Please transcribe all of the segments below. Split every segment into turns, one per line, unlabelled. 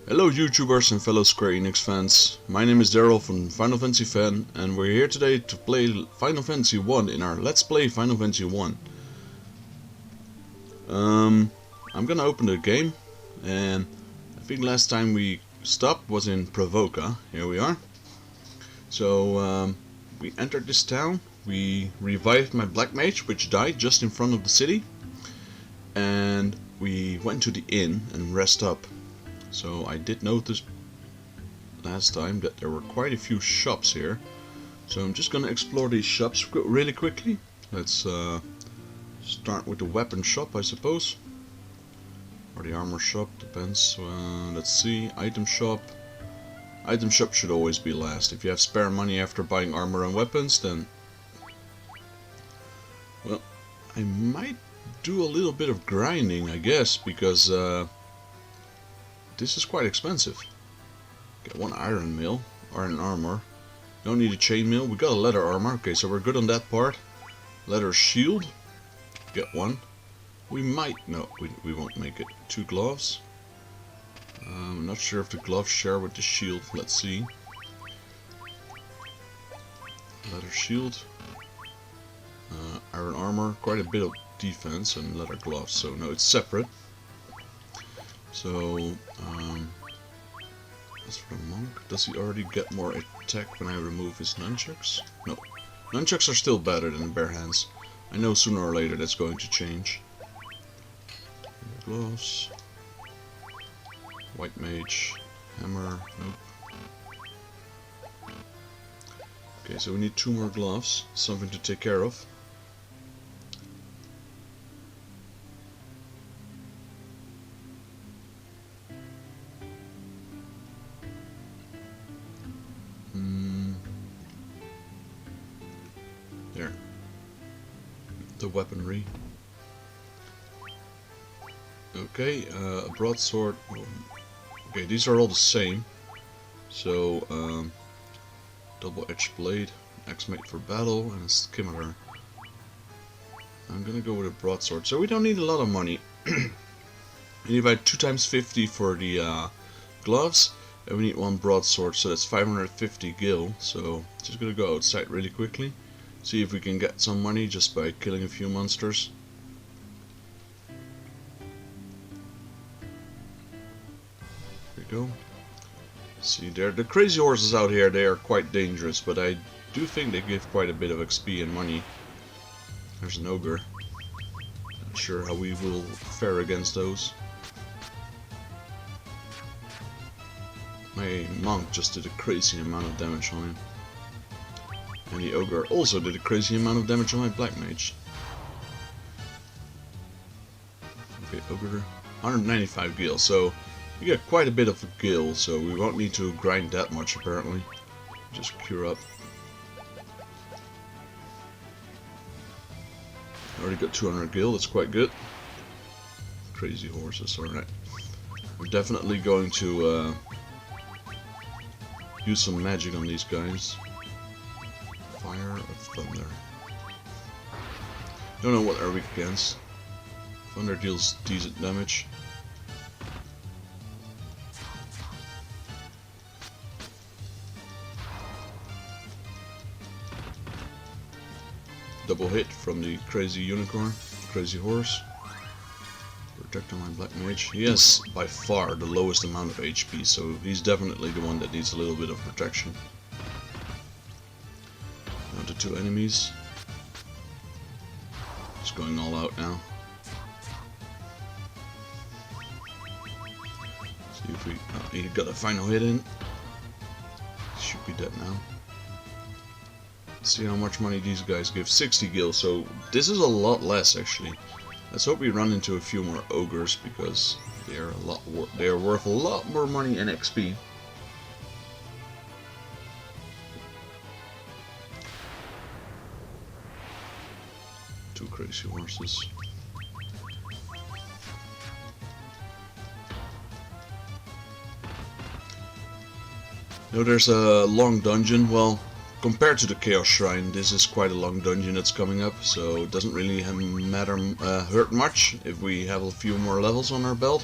Hello YouTubers and fellow Square Enix fans, my name is Daryl from Final Fantasy Fan and we're here today to play Final Fantasy 1 in our Let's Play Final Fantasy 1. I'm gonna open the game and I think last time we stopped was in Provoca. Here we are. So we entered this town, we revived my Black Mage which died just in front of the city, and we went to the inn and rest up. So I did notice last time that there were quite a few shops here. So I'm just gonna explore these shops really quickly. Let's start with the weapon shop, I suppose. Or the armor shop, depends. Let's see, item shop. Item shop should always be last. If you have spare money after buying armor and weapons, then... well, I might do a little bit of grinding, I guess, because... this is quite expensive. Get one iron mill, iron armor. Don't need a chain mill. We got a leather armor. Okay, so we're good on that part. Leather shield. Get one. We might... no, we won't make it. 2 gloves. I'm not sure if the gloves share with the shield. Let's see. Leather shield. Iron armor. Quite a bit of defense and leather gloves. So no, it's separate. So, as for the monk, does he already get more attack when I remove his nunchucks? No. Nunchucks are still better than bare hands. I know sooner or later that's going to change. Gloves. White mage. Hammer. Nope. Okay, so we need 2 more gloves. Something to take care of. There. The weaponry. Okay, a broadsword. Okay, these are all the same. So, double-edged blade, axe made for battle, and a scimitar. I'm gonna go with a broadsword. So we don't need a lot of money. We need about 2 times 50 for the gloves, and we need 1 broadsword, so that's 550 gil. So just gonna go outside really quickly. See if we can get some money just by killing a few monsters. There we go. See, there, the crazy horses out here, they are quite dangerous, but I do think they give quite a bit of XP and money. There's an ogre. Not sure how we will fare against those. My monk just did a crazy amount of damage on him. And the ogre also did a crazy amount of damage on my black mage. Okay, ogre, 195 gil, so we get quite a bit of gil, so we won't need to grind that much apparently. Just cure up. Already got 200 gil, that's quite good. Crazy horses, alright. We're definitely going to use some magic on these guys. Fire of thunder. Don't know what they're weak against. Thunder deals decent damage. Double hit from the crazy unicorn, crazy horse. Protect on my black mage. He has by far the lowest amount of HP, so he's definitely the one that needs a little bit of protection. Now the 2 enemies. Just going all out now. See if we... oh, he got a final hit in. Should be dead now. See how much money these guys give. 60 gil, so this is a lot less actually. Let's hope we run into a few more ogres because they're worth a lot more money and XP. Two crazy horses. Now there's a long dungeon. Well, compared to the Chaos Shrine, this is quite a long dungeon that's coming up, so it doesn't really hurt much if we have a few more levels on our belt.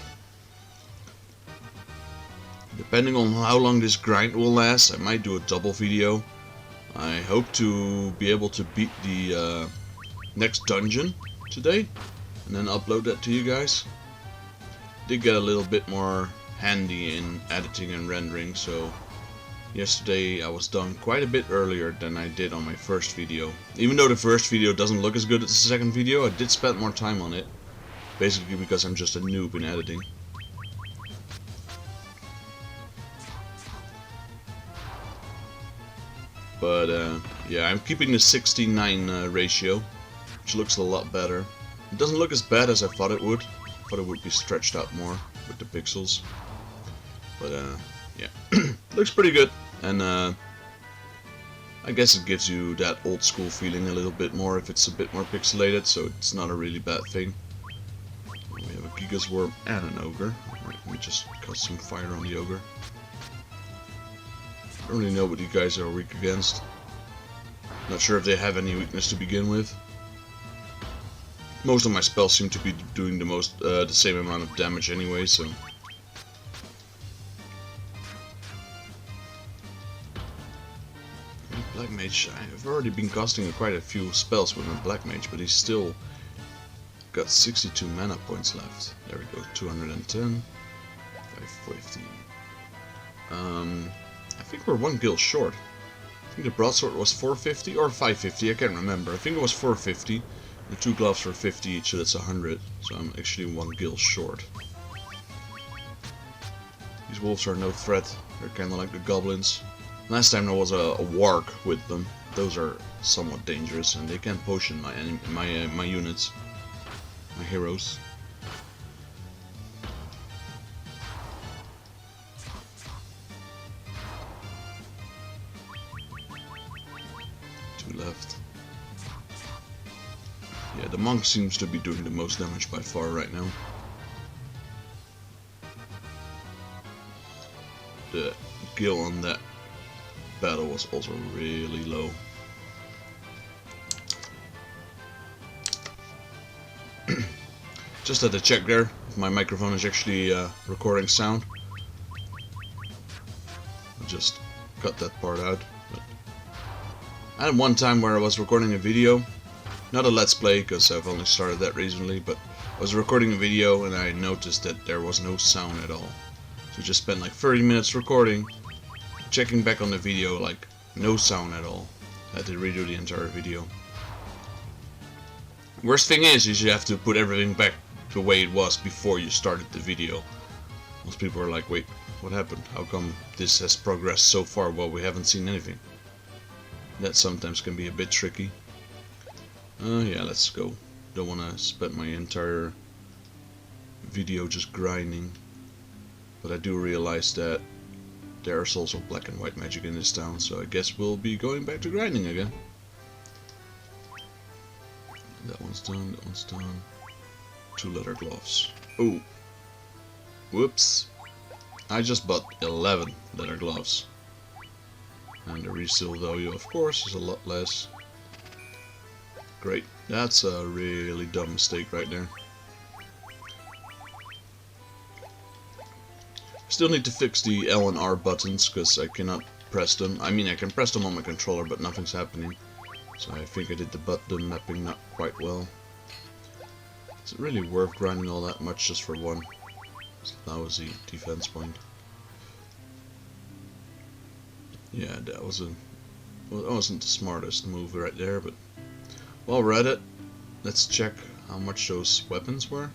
Depending on how long this grind will last, I might do a double video. I hope to be able to beat the next dungeon today and then upload that to you guys. Did get a little bit more handy in editing and rendering, so yesterday I was done quite a bit earlier than I did on my first video. Even though the first video doesn't look as good as the second video, I did spend more time on it. Basically because I'm just a noob in editing. But yeah, I'm keeping the 16:9 ratio, which looks a lot better. It doesn't look as bad as I thought it would. I thought it would be stretched out more with the pixels. But yeah, looks pretty good. And I guess it gives you that old school feeling a little bit more if it's a bit more pixelated, so it's not a really bad thing. We have a Gigas Worm and an Ogre. Right, let me just cut some fire on the Ogre. I don't really know what you guys are weak against. Not sure if they have any weakness to begin with. Most of my spells seem to be doing the same amount of damage anyway, so. Black Mage, I've already been casting quite a few spells with my Black Mage, but he's still got 62 mana points left. There we go, 210, 550. I think we're one guild short. I think the broadsword was 450 or 550, I can't remember. I think it was 450. The 2 gloves were 50 each, so that's 100. So I'm actually one guild short. These wolves are no threat. They're kind of like the goblins. Last time there was a warg with them. Those are somewhat dangerous, and they can potion my units, my heroes. Left. Yeah, the monk seems to be doing the most damage by far right now. The gil on that battle was also really low. Just had to check there if my microphone is actually recording sound. I'll just cut that part out. I had one time where I was recording a video, not a let's play because I've only started that recently, but I was recording a video and I noticed that there was no sound at all. So I just spent like 30 minutes recording, checking back on the video, like no sound at all. I had to redo the entire video. Worst thing is you have to put everything back the way it was before you started the video. Most people are like, wait, what happened? How come this has progressed so far while we haven't seen anything? That sometimes can be a bit tricky. Yeah, let's go. Don't want to spend my entire video just grinding. But I do realize that there's also black and white magic in this town, so I guess we'll be going back to grinding again. That one's done, that one's done. 2 leather gloves. Oh! Whoops! I just bought 11 leather gloves. And the resale value, of course, is a lot less. Great. That's a really dumb mistake right there. Still need to fix the L and R buttons, because I cannot press them. I mean, I can press them on my controller, but nothing's happening. So I think I did the button mapping not quite well. Is it really worth grinding all that much just for one lousy defense point? Yeah, that wasn't the smartest move right there, but while we're at it, let's check how much those weapons were.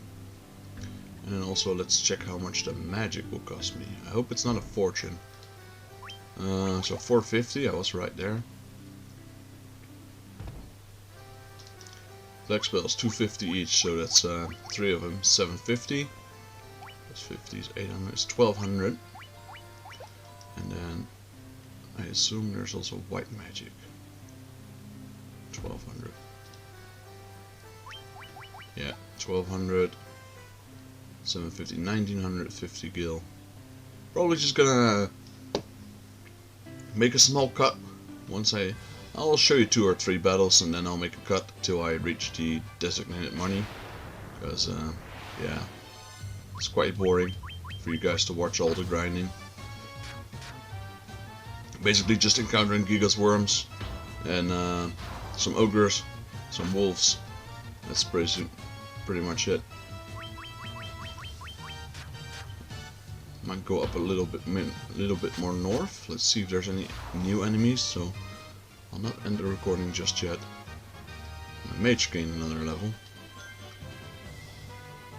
And then also let's check how much the magic will cost me. I hope it's not a fortune. So 450, I was right there. Black spells 250 each, so that's 3 of them, 750. That's 50 is 800, it's 1200. And then I assume there's also white magic. 1200. Yeah, 1200. 750, 1950 gil. Probably just gonna make a small cut once I'll show you 2 or 3 battles and then I'll make a cut till I reach the designated money. Because yeah, it's quite boring for you guys to watch all the grinding. Basically just encountering Gigas worms and some ogres, some wolves. That's pretty much it. Might go up a little bit more north. Let's see if there's any new enemies. So I'll not end the recording just yet. My mage gained another level.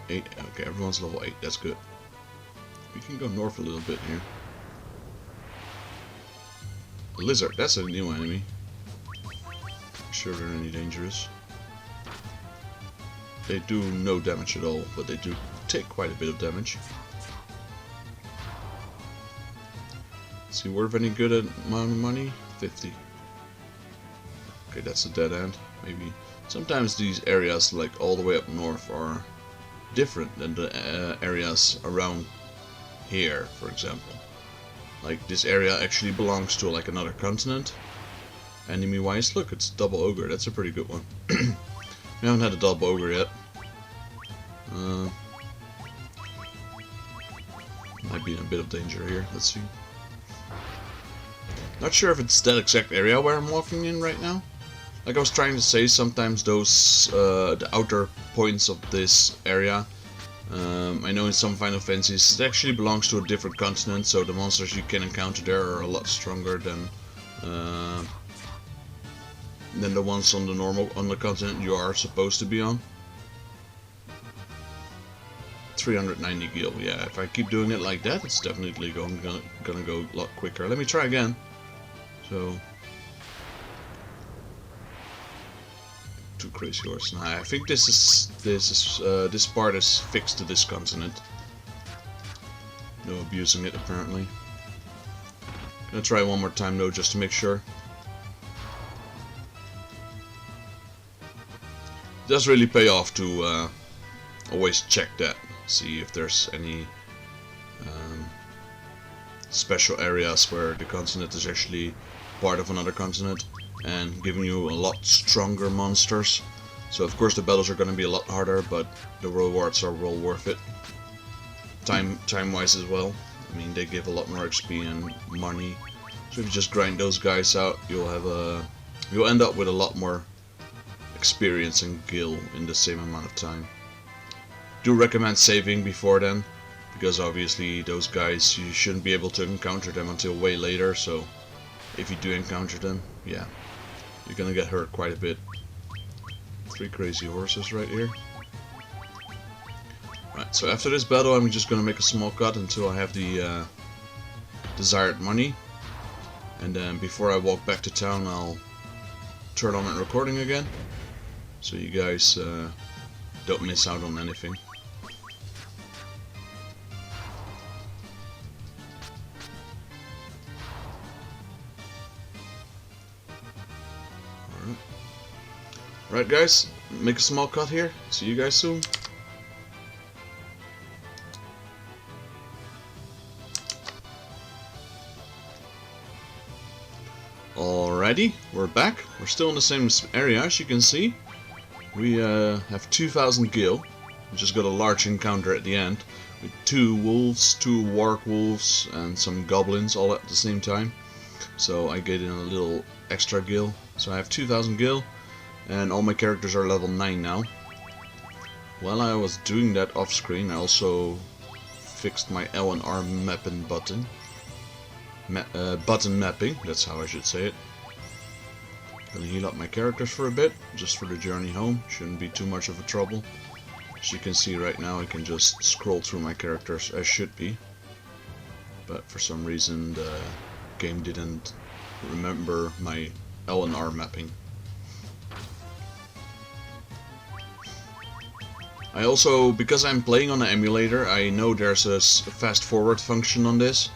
8. Okay, everyone's level 8. That's good. We can go north a little bit here. A lizard. That's a new enemy. Not sure they're any dangerous. They do no damage at all, but they do take quite a bit of damage. Is he worth any good amount of money? 50. Okay, that's a dead end. Maybe. Sometimes these areas, like all the way up north, are different than the areas around here, for example. Like this area actually belongs to like another continent. Enemy wise, look, it's double ogre. That's a pretty good one. We haven't had a double ogre yet. Might be in a bit of danger here. Let's see. Not sure if it's that exact area where I'm walking in right now. Like I was trying to say, sometimes those the outer points of this area, I know in some Final Fantasies it actually belongs to a different continent, so the monsters you can encounter there are a lot stronger than the ones on the continent you are supposed to be on. 390 gil, yeah. If I keep doing it like that, it's definitely gonna go a lot quicker. Let me try again. So. Too crazy horse. Nah, I think this part is fixed to this continent. No abusing it apparently. Gonna try one more time though, just to make sure. It does really pay off to always check that, see if there's any special areas where the continent is actually part of another continent, and giving you a lot stronger monsters. So of course the battles are going to be a lot harder, but the rewards are well worth it. Time wise as well. I mean, they give a lot more XP and money. So if you just grind those guys out, you'll end up with a lot more experience and gil in the same amount of time. Do recommend saving before then, because obviously those guys, you shouldn't be able to encounter them until way later. So if you do encounter them, yeah, you're gonna get hurt quite a bit. 3 crazy horses right here. Right, so after this battle I'm just gonna make a small cut until I have the desired money. And then before I walk back to town, I'll turn on my recording again, so you guys don't miss out on anything. Right guys, make a small cut here. See you guys soon. Alrighty, we're back. We're still in the same area, as you can see. We have 2000 gil. We just got a large encounter at the end with 2 wolves, 2 warg wolves, and some goblins all at the same time. So I get in a little extra gil. So I have 2000 gil. And all my characters are level 9 now. While I was doing that off screen, I also fixed my L and R mapping button. Button mapping, that's how I should say it. Gonna heal up my characters for a bit, just for the journey home. Shouldn't be too much of a trouble. As you can see right now, I can just scroll through my characters as should be. But for some reason the game didn't remember my L and R mapping. I also, because I'm playing on an emulator, I know there's a fast forward function on this.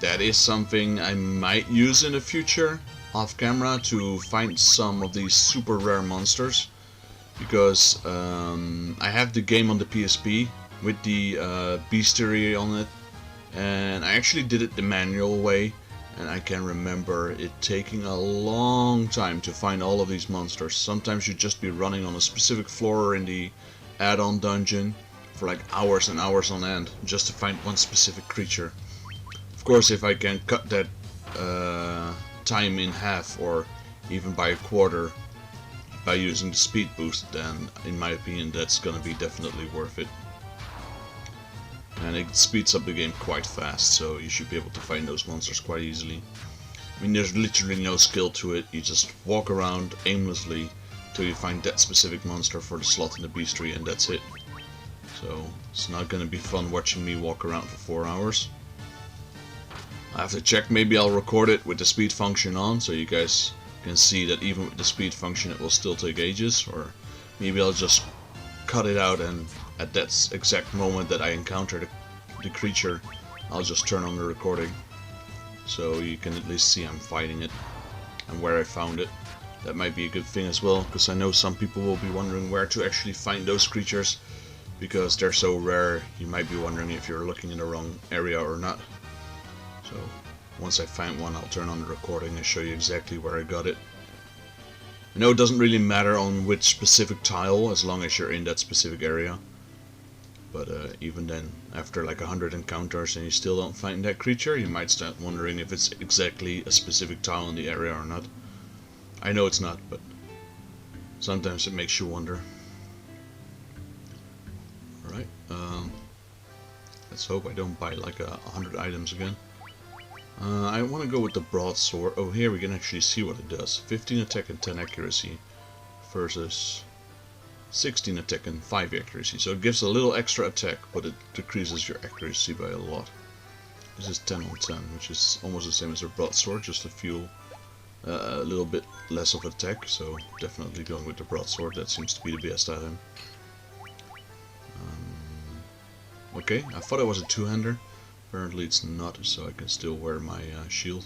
That is something I might use in the future off camera to find some of these super rare monsters, because I have the game on the PSP with the bestiary on it, and I actually did it the manual way, and I can remember it taking a long time to find all of these monsters. Sometimes you'd just be running on a specific floor in the add-on dungeon for like hours and hours on end just to find one specific creature. Of course, if I can cut that time in half or even by a quarter by using the speed boost, then in my opinion that's gonna be definitely worth it. And it speeds up the game quite fast, so you should be able to find those monsters quite easily. I mean, there's literally no skill to it, you just walk around aimlessly till you find that specific monster for the slot in the bestiary, and that's it. So it's not gonna be fun watching me walk around for 4 hours. I have to check, maybe I'll record it with the speed function on, so you guys can see that even with the speed function it will still take ages, or maybe I'll just cut it out and at that exact moment that I encounter the creature, I'll just turn on the recording, so you can at least see I'm fighting it and where I found it. That might be a good thing as well, because I know some people will be wondering where to actually find those creatures, because they're so rare. You might be wondering if you're looking in the wrong area or not. So once I find one, I'll turn on the recording and show you exactly where I got it. I know it doesn't really matter on which specific tile, as long as you're in that specific area. But even then, after like 100 encounters and you still don't find that creature, you might start wondering if it's exactly a specific tile in the area or not. I know it's not, but sometimes it makes you wonder. Alright, let's hope I don't buy like 100 items again. I want to go with the broadsword. Oh, here we can actually see what it does. 15 attack and 10 accuracy versus 16 attack and 5 accuracy. So it gives a little extra attack, but it decreases your accuracy by a lot. This is 10 on 10, which is almost the same as a broadsword, just a little bit less of attack. So definitely going with the broadsword. That seems to be the best item. Okay, I thought it was a two-hander. Apparently it's not, so I can still wear my shield.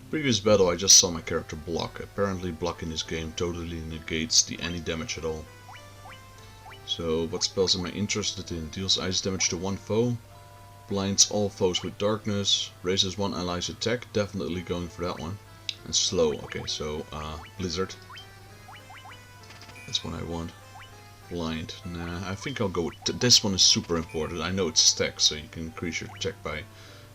Previous battle I just saw my character block. Apparently block in this game totally negates any damage at all. So what spells am I interested in? Deals ice damage to one foe, blinds all foes with darkness, raises one ally's attack, definitely going for that one. And slow, okay, so blizzard. That's what I want. Blind. Nah, I think I'll go with this one is super important. I know it's stacked, so you can increase your attack by a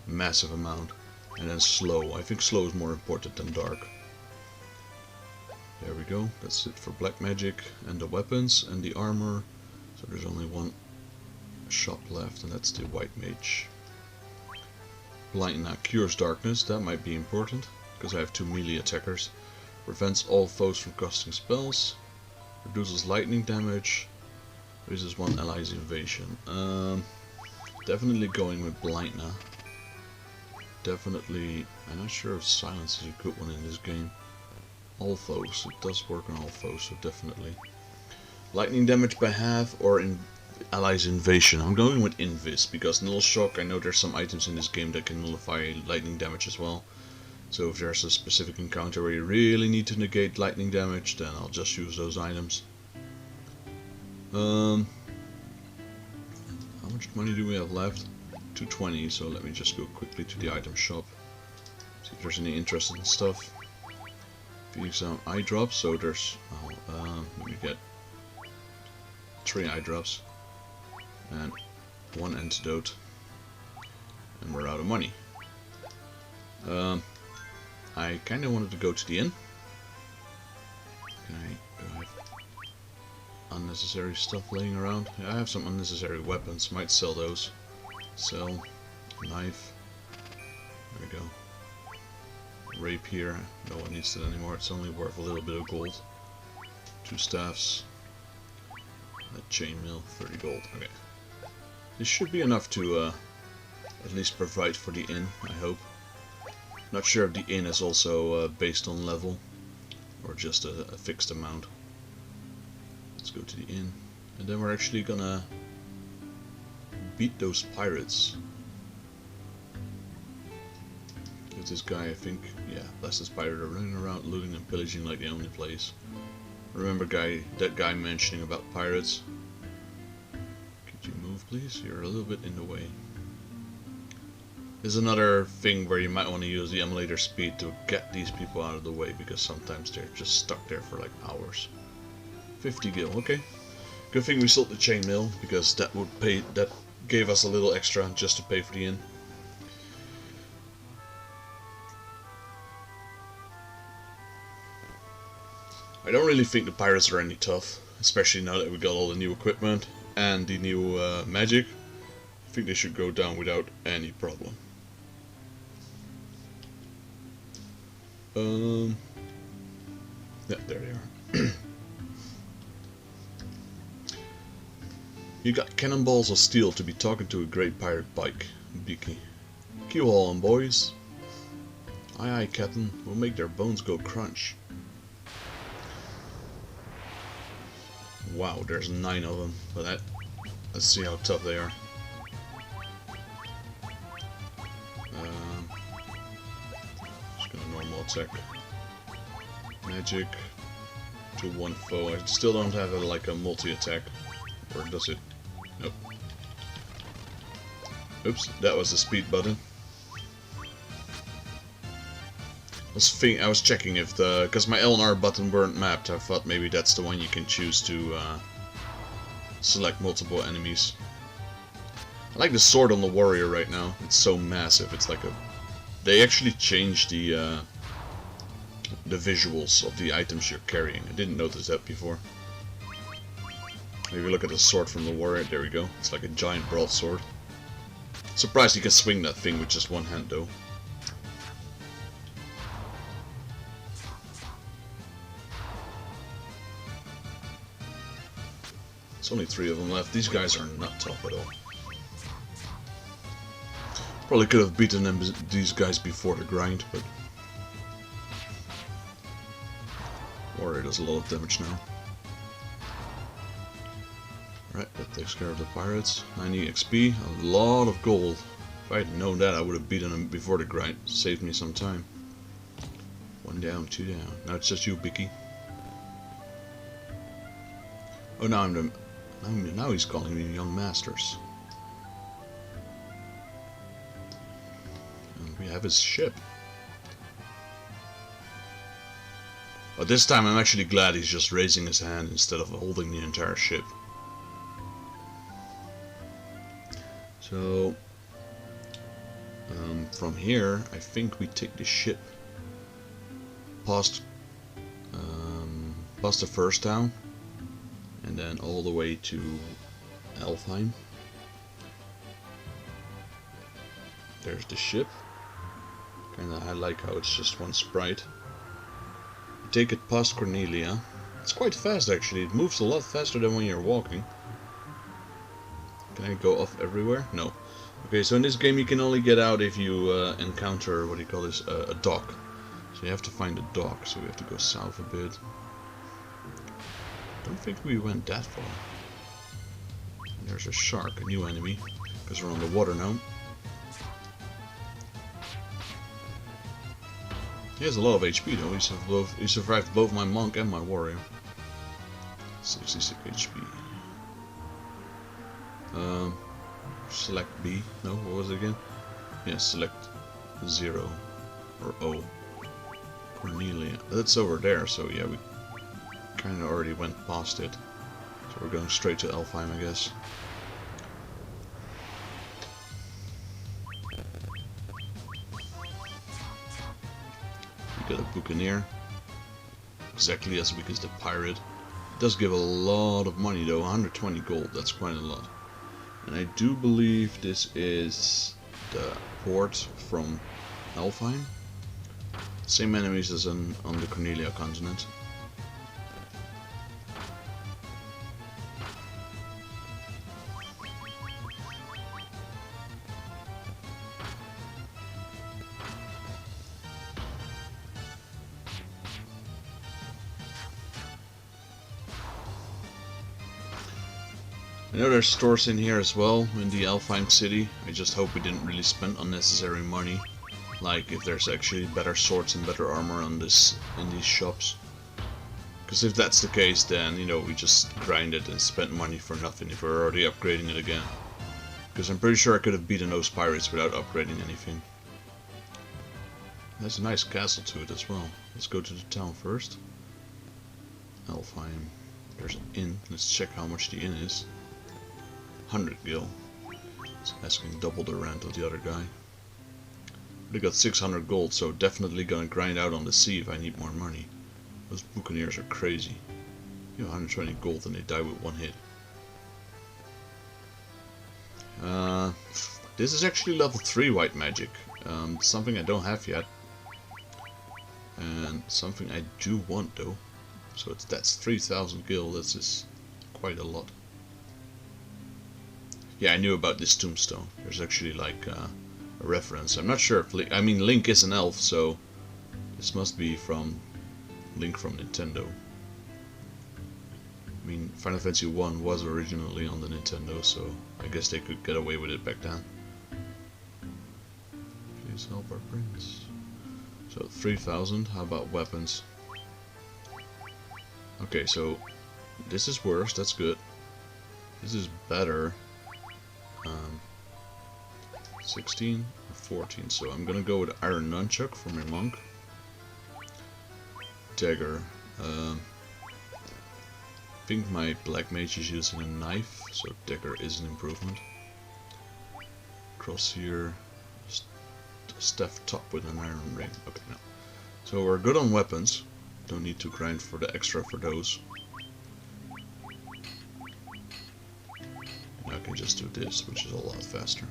massive amount. And then slow. I think slow is more important than dark. There we go. That's it for black magic and the weapons and the armor. So there's only one shop left, and that's the white mage. Blind now cures darkness. That might be important because I have 2 melee attackers. Prevents all foes from casting spells. Reduces lightning damage. Raises one ally's invasion. Definitely going with blind now. Definitely, I'm not sure if silence is a good one in this game. All foes, it does work on all foes, so definitely. Lightning damage by half or in ally's invasion. I'm going with invis because null shock. I know there's some items in this game that can nullify lightning damage as well. So if there's a specific encounter where you really need to negate lightning damage, then I'll just use those items. How much money do we have left? 220, so let me just go quickly to the item shop. See if there's any interesting stuff. Phoenix eye drops, so there's... let me get 3 eye drops. And 1 antidote. And we're out of money. I kinda wanted to go to the inn. Can I have unnecessary stuff laying around? Yeah, I have some unnecessary weapons, might sell those. Sell. Knife. There we go. Rapier. No one needs it anymore, it's only worth a little bit of gold. 2 staffs. That chainmail, 30 gold. Okay. This should be enough to at least provide for the inn, I hope. Not sure if the inn is also based on level or just a fixed amount. Let's go to the inn, and then we're actually gonna beat those pirates. With this guy, I think, yeah, Blessed Pirate are running around looting and pillaging like the only place. Remember that guy mentioning about pirates? Could you move please? You're a little bit in the way. There's another thing where you might want to use the emulator speed to get these people out of the way, because sometimes they're just stuck there for like hours. 50 gil, okay. Good thing we sold the chainmail, because that gave us a little extra just to pay for the inn. I don't really think the pirates are any tough, especially now that we got all the new equipment and the new magic. I think they should go down without any problem. Yeah, there they are. You got cannonballs of steel to be talking to a great pirate bike, Beaky. Keep all on, boys. Aye aye, Captain. We'll make their bones go crunch. Wow, there's 9 of them. But let's see how tough they are. Just gonna normal attack. Magic to one foe. I still don't have like a multi-attack. Or does it? Nope. Oops, that was the speed button. I was checking if because my L and R button weren't mapped. I thought maybe that's the one you can choose to select multiple enemies. I like the sword on the warrior right now. It's so massive. It's like a. They actually changed the visuals of the items you're carrying. I didn't notice that before. Maybe look at the sword from the warrior. There we go. It's like a giant broadsword. Surprised you can swing that thing with just one hand though. There's only 3 of them left. These guys are not tough at all. Probably could have beaten these guys before the grind, but warrior does a lot of damage now. Right, that takes care of the pirates. 90 XP, a lot of gold. If I had known that, I would have beaten them before the grind. Saved me some time. 1 down, 2 down. Now it's just you, Bicky. Oh, now he's calling me young masters. And we have his ship. But this time I'm actually glad he's just raising his hand instead of holding the entire ship. So, from here, I think we take the ship past the first town, and then all the way to Elfheim. There's the ship. I like how it's just one sprite. You take it past Cornelia. It's quite fast actually. It moves a lot faster than when you're walking. Can I go off everywhere? No. Okay, so in this game you can only get out if you encounter, what do you call this, a dock. So you have to find a dock, so we have to go south a bit. Don't think we went that far. And there's a shark, a new enemy, because we're on the water now. He has a lot of HP though, he survived both my monk and my warrior. 66 HP. Select B. No, what was it again? Yeah, select 0 or O. Cornelia. That's over there, so yeah, we kind of already went past it. So we're going straight to Elfheim, I guess. We got a buccaneer. Exactly as weak as the pirate. It does give a lot of money though, 120 gold, that's quite a lot. And I do believe this is the port from Elfheim. Same enemies as on the Cornelia continent. I know there's stores in here as well, in the Elfheim city. I just hope we didn't really spend unnecessary money. Like if there's actually better swords and better armor on in these shops. Because if that's the case, then, you know, we just grind it and spent money for nothing if we're already upgrading it again. Because I'm pretty sure I could have beaten those pirates without upgrading anything. There's a nice castle to it as well. Let's go to the town first. Elfheim. There's an inn. Let's check how much the inn is. 100 gil. It's asking double the rent of the other guy. They got 600 gold, so definitely gonna grind out on the sea if I need more money. Those buccaneers are crazy. You know, 120 gold and they die with one hit. This is actually level 3 white magic. Something I don't have yet. And something I do want though. So that's 3000 gil, that's just quite a lot. Yeah, I knew about this Tombstone. There's actually like a reference. I'm not sure if Link is an elf, so this must be from Link from Nintendo. I mean, Final Fantasy 1 was originally on the Nintendo, so I guess they could get away with it back then. Please help our prince. So 3000, how about weapons? Okay, so this is worse, that's good. This is better. 16 or 14, so I'm gonna go with Iron Nunchuck for my monk. Dagger. I think my black mage is using a knife, so dagger is an improvement. Cross here. Staff top with an iron ring. Okay, no. So we're good on weapons. Don't need to grind for the extra for those. I can just do this, which is a lot faster.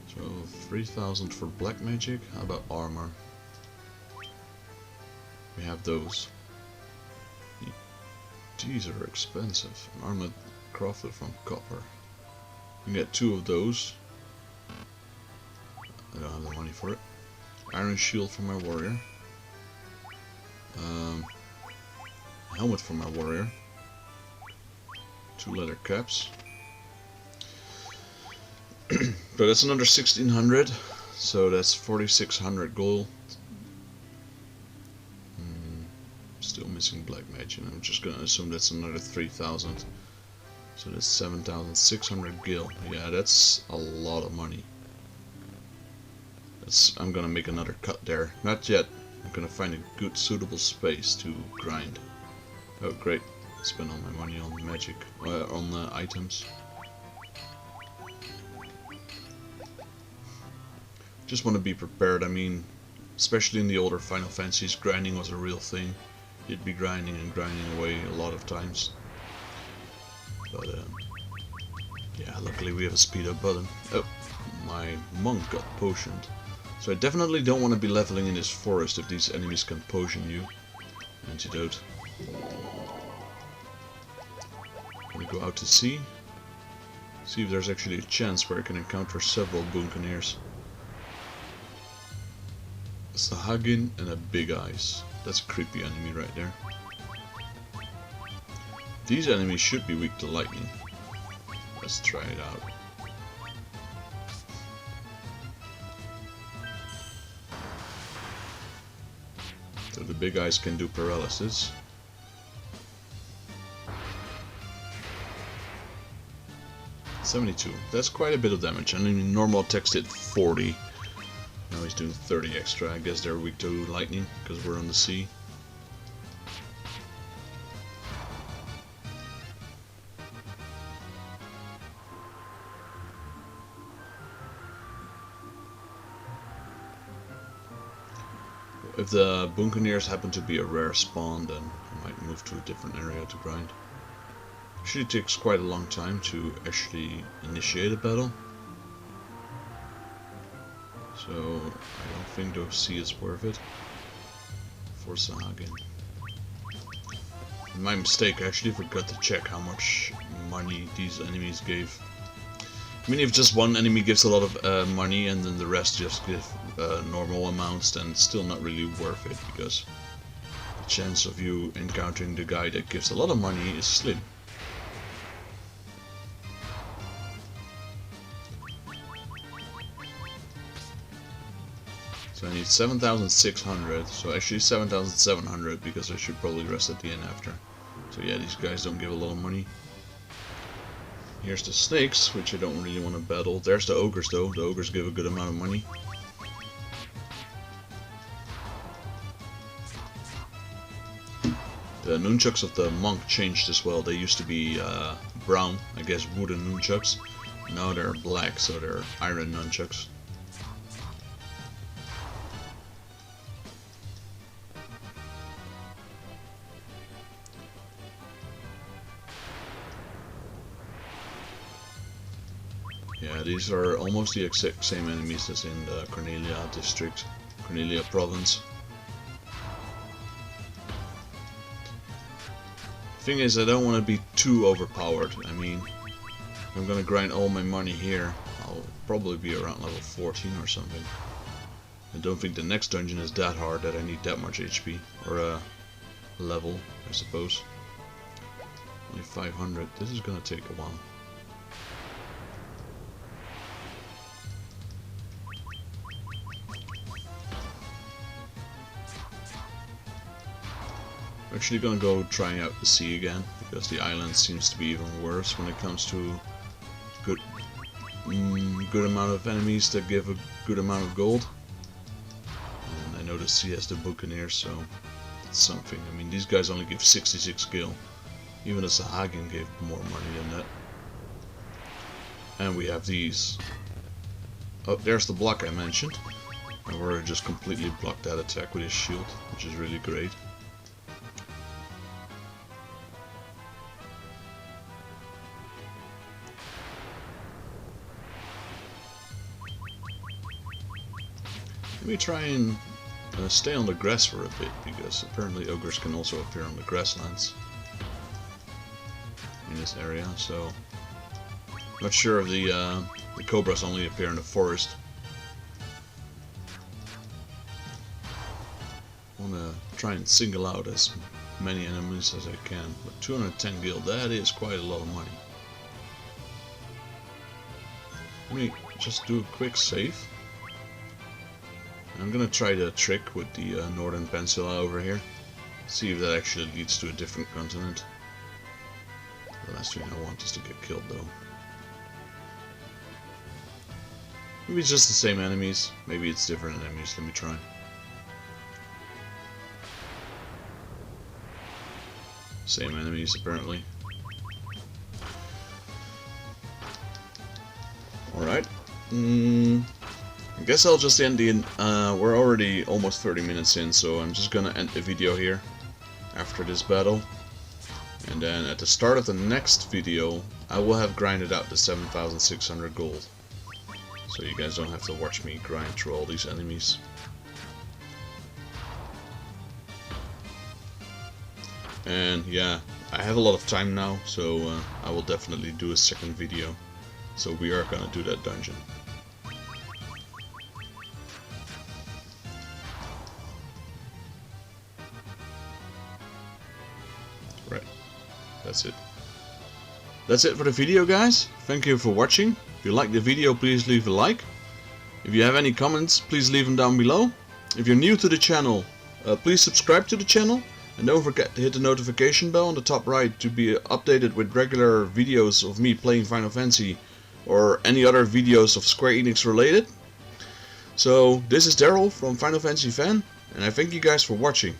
So 3000 for black magic. How about armor? We have those. These are expensive. An armor crafted from copper. You can get 2 of those. I don't have the money for it. Iron shield for my warrior. Helmet for my warrior. 2 leather caps. So that's another 1600. So that's 4600 gold. Still missing black magic. I'm just gonna assume that's another 3000. So that's 7600 gil. Yeah, that's a lot of money. I'm gonna make another cut there. Not yet. I'm gonna find a good suitable space to grind. Oh great. Spend all my money on magic, on items. Just want to be prepared. I mean, especially in the older Final Fantasies, grinding was a real thing. You'd be grinding and grinding away a lot of times. But yeah, luckily we have a speed up button. Oh, my monk got potioned. So I definitely don't want to be leveling in this forest if these enemies can potion you. Antidote. I'm gonna go out to sea. See if there's actually a chance where I can encounter several buccaneers. A Sahagin and a Big Eyes. That's a creepy enemy right there. These enemies should be weak to lightning. Let's try it out. So the Big Eyes can do paralysis. $72. That's quite a bit of damage. I mean, normal attacks did 40. Now he's doing 30 extra. I guess they're weak to lightning because we're on the sea. If the buccaneers happen to be a rare spawn, then I might move to a different area to grind. Actually, it takes quite a long time to actually initiate a battle. So I don't think the sea is worth it for Sahagin. My mistake, I actually forgot to check how much money these enemies gave. I mean, if just one enemy gives a lot of money and then the rest just give normal amounts, then it's still not really worth it, because the chance of you encountering the guy that gives a lot of money is slim. So I need 7,600, so actually 7,700, because I should probably rest at the end after. So yeah, these guys don't give a lot of money. Here's the snakes, which I don't really want to battle. There's the ogres though, the ogres give a good amount of money. The nunchucks of the monk changed as well. They used to be brown, I guess wooden nunchucks. Now they're black, so they're iron nunchucks. Yeah, these are almost the exact same enemies as in the Cornelia district, Cornelia province. Thing is, I don't want to be too overpowered. I mean, if I'm gonna grind all my money here, I'll probably be around level 14 or something. I don't think the next dungeon is that hard that I need that much HP, or level, I suppose. Only 500, this is gonna take a while. I'm actually gonna go try out the sea again, because the island seems to be even worse when it comes to good amount of enemies that give a good amount of gold. And I know the sea has the buccaneers, so it's something. I mean, these guys only give 66 gil. Even the Sahagin gave more money than that. And we have these. Oh, there's the block I mentioned. And we're just completely blocked that attack with his shield, which is really great. Let me try and stay on the grass for a bit, because apparently ogres can also appear on the grasslands in this area, so not sure if the cobras only appear in the forest. I want to try and single out as many enemies as I can, but 210 gil, that is quite a lot of money. Let me just do a quick save. I'm gonna try the trick with the Northern Peninsula over here. See if that actually leads to a different continent. The last thing I want is to get killed though. Maybe it's just the same enemies. Maybe it's different enemies. Let me try. Same enemies apparently. Alright. I guess I'll just end the... we're already almost 30 minutes in, so I'm just gonna end the video here after this battle. And then at the start of the next video, I will have grinded out the 7,600 gold. So you guys don't have to watch me grind through all these enemies. And yeah, I have a lot of time now, so I will definitely do a second video. So we are gonna do that dungeon. Right, that's it. That's it for the video, guys. Thank you for watching. If you liked the video, please leave a like. If you have any comments, please leave them down below. If you're new to the channel, please subscribe to the channel. And don't forget to hit the notification bell on the top right to be updated with regular videos of me playing Final Fantasy or any other videos of Square Enix related. So this is Daryl from Final Fantasy Fan, and I thank you guys for watching.